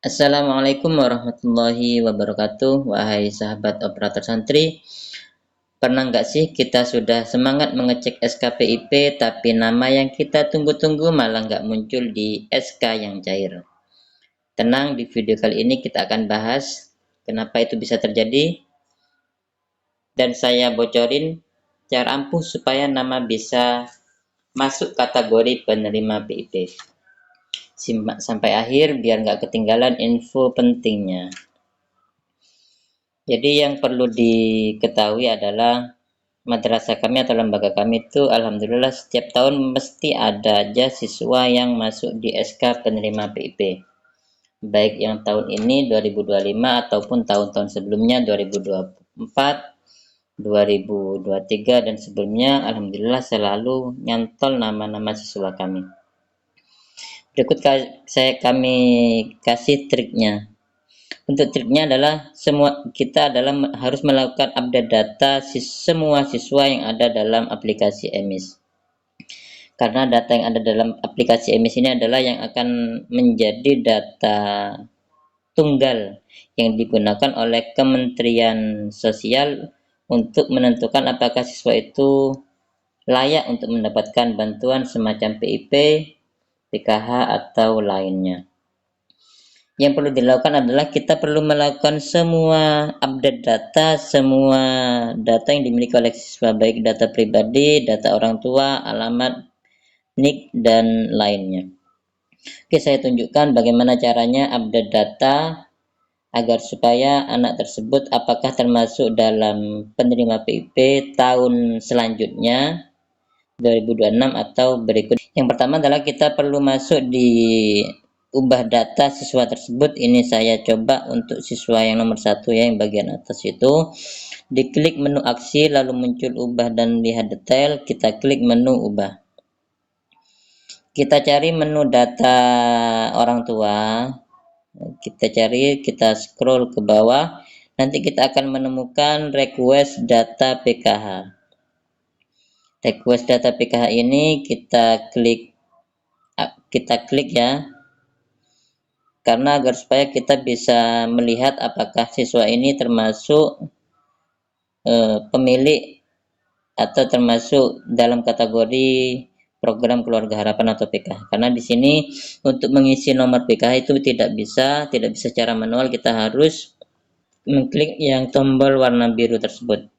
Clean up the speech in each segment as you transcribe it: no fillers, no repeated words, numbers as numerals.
Assalamualaikum warahmatullahi wabarakatuh. Wahai sahabat operator santri, pernah nggak sih kita sudah semangat mengecek SKPIP tapi nama yang kita tunggu-tunggu malah nggak muncul di SK yang cair? Tenang, di video kali ini kita akan bahas kenapa itu bisa terjadi dan saya bocorin cara ampuh supaya nama bisa masuk kategori penerima PIP. Simak sampai akhir biar nggak ketinggalan info pentingnya. Jadi yang perlu diketahui adalah madrasah kami atau lembaga kami itu alhamdulillah setiap tahun mesti ada aja siswa yang masuk di SK penerima PIP. Baik yang tahun ini 2025 ataupun tahun-tahun sebelumnya 2024, 2023 dan sebelumnya alhamdulillah selalu nyantol nama-nama siswa kami. Berikut kami kasih triknya. Untuk triknya adalah kita harus melakukan update data semua siswa yang ada dalam aplikasi EMIS. Karena data yang ada dalam aplikasi EMIS ini adalah yang akan menjadi data tunggal yang digunakan oleh Kementerian Sosial untuk menentukan apakah siswa itu layak untuk mendapatkan bantuan semacam PIP, PKH atau lainnya. Yang perlu dilakukan adalah kita perlu melakukan semua update data, semua data yang dimiliki oleh siswa, baik data pribadi, data orang tua, alamat, NIK, dan lainnya. Oke, saya tunjukkan bagaimana caranya update data agar supaya anak tersebut apakah termasuk dalam penerima PIP tahun selanjutnya 2026 atau berikut. Yang pertama adalah kita perlu masuk di ubah data siswa tersebut. Ini saya coba untuk siswa yang nomor 1 ya, yang bagian atas itu. Diklik menu aksi lalu muncul ubah dan lihat detail, kita klik menu ubah. Kita cari menu data orang tua. Kita scroll ke bawah. Nanti kita akan menemukan request data PKH. Request data PKH ini kita klik ya, karena agar supaya kita bisa melihat apakah siswa ini termasuk pemilik atau termasuk dalam kategori program keluarga harapan atau PKH. Karena di sini untuk mengisi nomor PKH itu tidak bisa secara manual, kita harus mengklik yang tombol warna biru tersebut.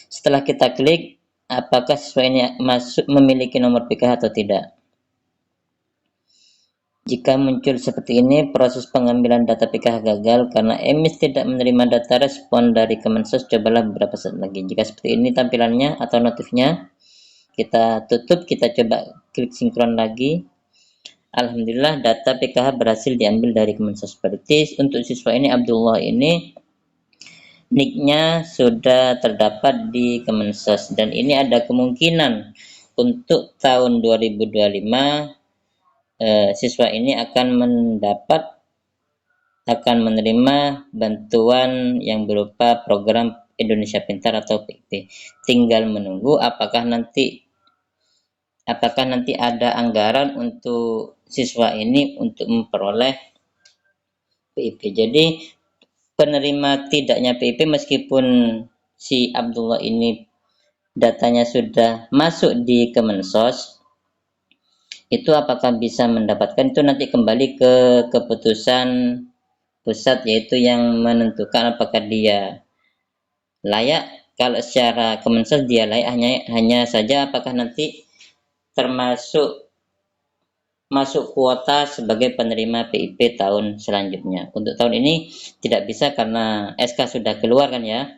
Setelah kita klik, apakah siswa ini memiliki nomor PKH atau tidak. Jika muncul seperti ini, proses pengambilan data PKH gagal karena EMIS tidak menerima data respon dari Kemensos. Cobalah beberapa saat lagi. Jika seperti ini tampilannya atau notifnya, kita tutup, kita coba klik sinkron lagi. Alhamdulillah data PKH berhasil diambil dari Kemensos. Berarti untuk siswa ini Abdullah ini NIK-nya sudah terdapat di Kemensos, dan ini ada kemungkinan untuk tahun 2025 siswa ini akan menerima bantuan yang berupa program Indonesia Pintar atau PIP. Tinggal menunggu apakah nanti ada anggaran untuk siswa ini untuk memperoleh PIP. Jadi penerima tidaknya PIP meskipun si Abdullah ini datanya sudah masuk di Kemensos, itu apakah bisa mendapatkan, itu nanti kembali ke keputusan pusat, yaitu yang menentukan apakah dia layak. Kalau secara Kemensos dia layak, hanya saja apakah nanti termasuk masuk kuota sebagai penerima PIP tahun selanjutnya. Untuk tahun ini tidak bisa karena SK sudah keluar kan ya.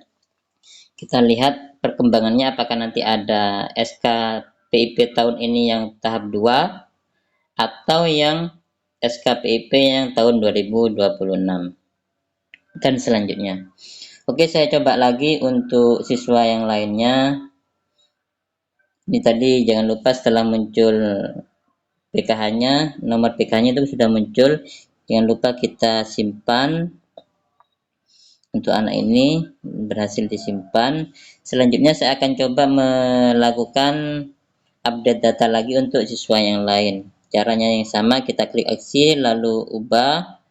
Kita lihat perkembangannya apakah nanti ada SK PIP tahun ini yang tahap 2 atau yang SKPIP yang tahun 2026 dan selanjutnya. Oke, saya coba lagi untuk siswa yang lainnya. Ini tadi jangan lupa setelah muncul PKH-nya, nomor PKH-nya itu sudah muncul, jangan lupa kita simpan. Untuk anak ini berhasil disimpan. Selanjutnya saya akan coba melakukan update data lagi untuk siswa yang lain. Caranya yang sama, kita klik aksi lalu ubah,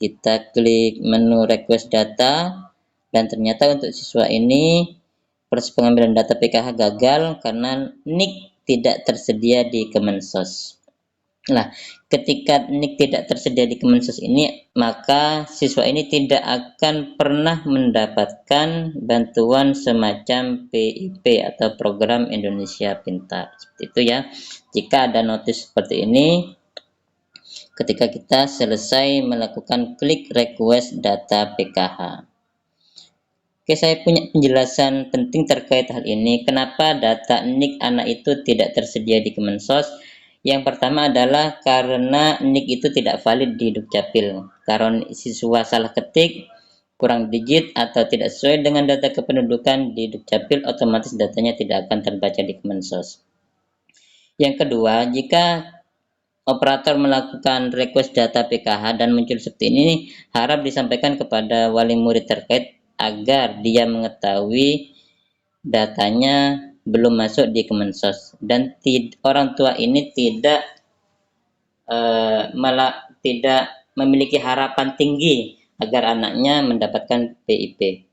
kita klik menu request data, dan ternyata untuk siswa ini proses pengambilan data PKH gagal karena NIK tidak tersedia di Kemensos. Nah, ketika NIK tidak tersedia di Kemensos ini, maka siswa ini tidak akan pernah mendapatkan bantuan semacam PIP atau Program Indonesia Pintar. Seperti itu ya. Jika ada notis seperti ini, ketika kita selesai melakukan klik request data PKH. Oke, saya punya penjelasan penting terkait hal ini. Kenapa data NIK anak itu tidak tersedia di Kemensos? Yang pertama adalah karena NIK itu tidak valid di Dukcapil. Karena siswa salah ketik, kurang digit, atau tidak sesuai dengan data kependudukan di Dukcapil, otomatis datanya tidak akan terbaca di Kemensos. Yang kedua, jika operator melakukan request data PKH dan muncul seperti ini, harap disampaikan kepada wali murid terkait agar dia mengetahui datanya belum masuk di Kemensos, dan orang tua ini tidak memiliki harapan tinggi agar anaknya mendapatkan PIP.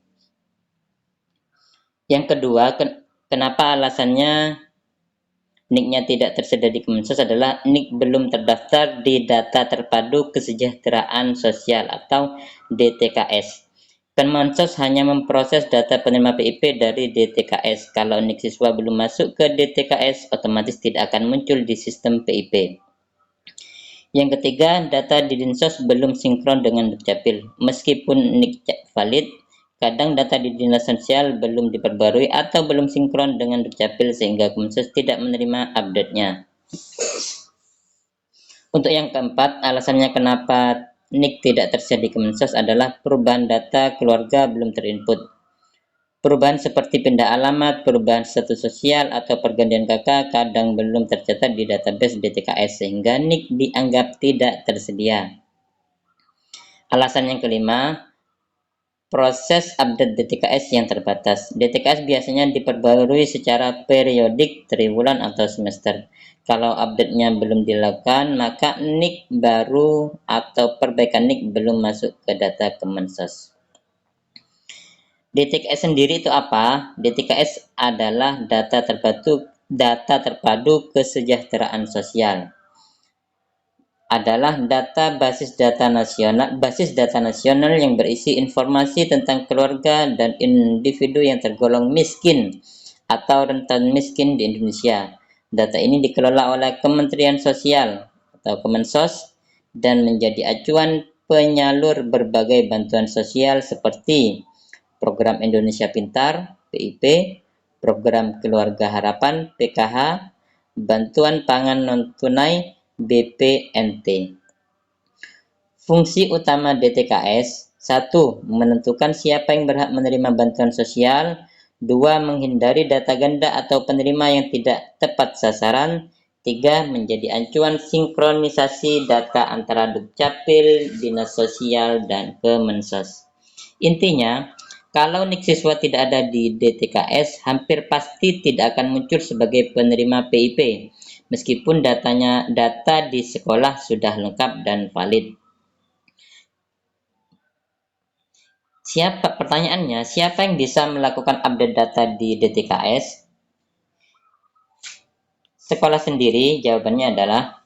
Yang kedua, kenapa alasannya NIK-nya tidak tersedia di Kemensos adalah NIK belum terdaftar di Data Terpadu Kesejahteraan Sosial atau DTKS. Kemensos hanya memproses data penerima PIP dari DTKS. Kalau NIK siswa belum masuk ke DTKS, otomatis tidak akan muncul di sistem PIP. Yang ketiga, data di Dinsos belum sinkron dengan Dukcapil. Meskipun NIK valid, kadang data di Dinas Sosial belum diperbarui atau belum sinkron dengan Dukcapil sehingga Kemensos tidak menerima update-nya. Untuk yang keempat, alasannya kenapa NIK tidak tersedia di Kemensos adalah perubahan data keluarga belum terinput. Perubahan seperti pindah alamat, perubahan status sosial, atau pergantian kakak kadang belum tercatat di database DTKS sehingga NIK dianggap tidak tersedia. Alasan yang kelima, proses update DTKS yang terbatas. DTKS biasanya diperbarui secara periodik triwulan atau semester. Kalau update-nya belum dilakukan, maka NIK baru atau perbaikan NIK belum masuk ke data Kemensos. DTKS sendiri itu apa? DTKS adalah data terpadu kesejahteraan sosial. Adalah basis data nasional yang berisi informasi tentang keluarga dan individu yang tergolong miskin atau rentan miskin di Indonesia. Data ini dikelola oleh Kementerian Sosial atau Kemensos dan menjadi acuan penyalur berbagai bantuan sosial seperti Program Indonesia Pintar (PIP), Program Keluarga Harapan (PKH), Bantuan Pangan Non-Tunai BPNT. Fungsi utama DTKS: 1. Menentukan siapa yang berhak menerima bantuan sosial. 2. Menghindari data ganda atau penerima yang tidak tepat sasaran. 3. Menjadi acuan sinkronisasi data antara Dukcapil, Dinas Sosial, dan Kemensos. Intinya, kalau NIK siswa tidak ada di DTKS, hampir pasti tidak akan muncul sebagai penerima PIP, meskipun data di sekolah sudah lengkap dan valid. Pertanyaannya, siapa yang bisa melakukan update data di DTKS? Sekolah sendiri. Jawabannya adalah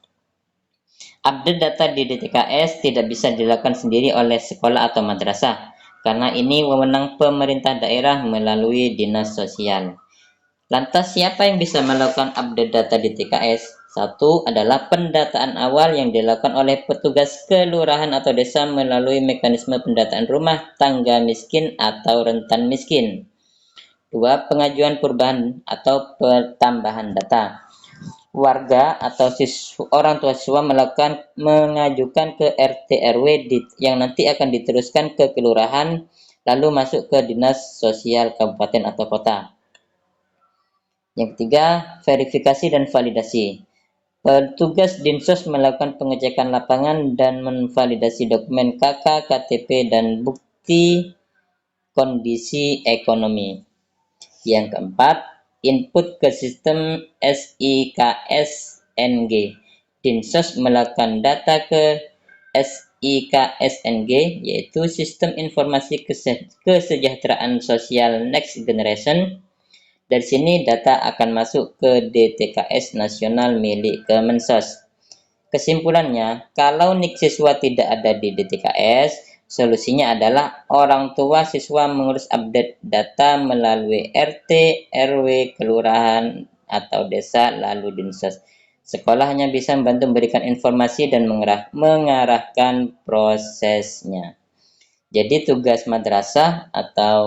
update data di DTKS tidak bisa dilakukan sendiri oleh sekolah atau madrasah, karena ini wewenang pemerintah daerah melalui Dinas Sosial. Lantas siapa yang bisa melakukan update data di DTKS? 1 adalah pendataan awal yang dilakukan oleh petugas kelurahan atau desa melalui mekanisme pendataan rumah tangga miskin atau rentan miskin. 2. Pengajuan perubahan atau pertambahan data. Warga atau orang tua siswa mengajukan ke RT RW yang nanti akan diteruskan ke kelurahan lalu masuk ke Dinas Sosial Kabupaten atau Kota. Yang ketiga, verifikasi dan validasi. Petugas Dinsos melakukan pengecekan lapangan dan menvalidasi dokumen KK, KTP, dan bukti kondisi ekonomi. Yang keempat, input ke sistem SIKSNG. Dinsos melakukan data ke IKSNG, yaitu Sistem Informasi Kesejahteraan Sosial Next Generation. Dari sini data akan masuk ke DTKS nasional milik Kemensos. Kesimpulannya, kalau NIK siswa tidak ada di DTKS, solusinya adalah orang tua siswa mengurus update data melalui RT, RW, kelurahan, atau desa, lalu Dinsos. Sekolah hanya bisa membantu memberikan informasi dan mengarahkan prosesnya. Jadi tugas madrasah atau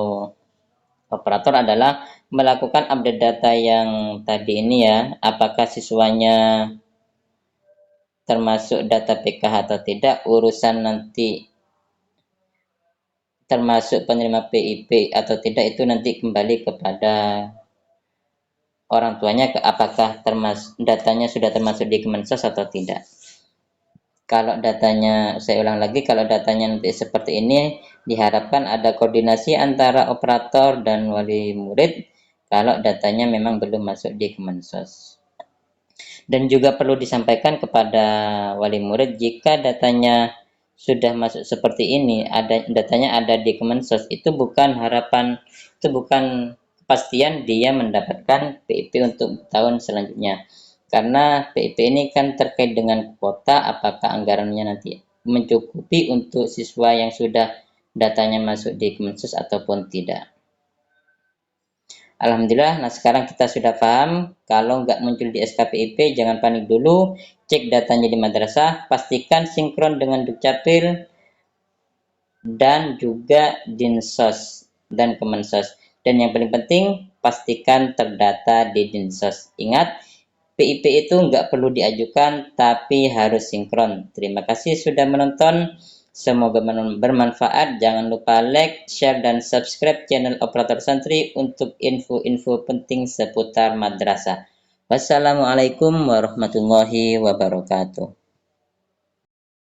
operator adalah melakukan update data yang tadi ini ya, apakah siswanya termasuk data PKH atau tidak, urusan nanti termasuk penerima PIP atau tidak itu nanti kembali kepada orang tuanya, apakah datanya sudah termasuk di Kemensos atau tidak. Kalau datanya, saya ulang lagi, kalau datanya nanti seperti ini, diharapkan ada koordinasi antara operator dan wali murid kalau datanya memang belum masuk di Kemensos. Dan juga perlu disampaikan kepada wali murid, jika datanya sudah masuk seperti ini, datanya ada di Kemensos, itu bukan kepastian dia mendapatkan PIP untuk tahun selanjutnya. Karena PIP ini kan terkait dengan kuota, apakah anggarannya nanti mencukupi untuk siswa yang sudah datanya masuk di Kemensos ataupun tidak. Alhamdulillah, nah sekarang kita sudah paham, kalau nggak muncul di SKPIP, jangan panik dulu, cek datanya di madrasah, pastikan sinkron dengan Dukcapil, dan juga Dinsos dan Kemensos. Dan yang paling penting, pastikan terdata di Dinsos. Ingat, PIP itu nggak perlu diajukan, tapi harus sinkron. Terima kasih sudah menonton. Semoga bermanfaat. Jangan lupa like, share, dan subscribe channel Operator Santri untuk info-info penting seputar madrasah. Wassalamualaikum warahmatullahi wabarakatuh.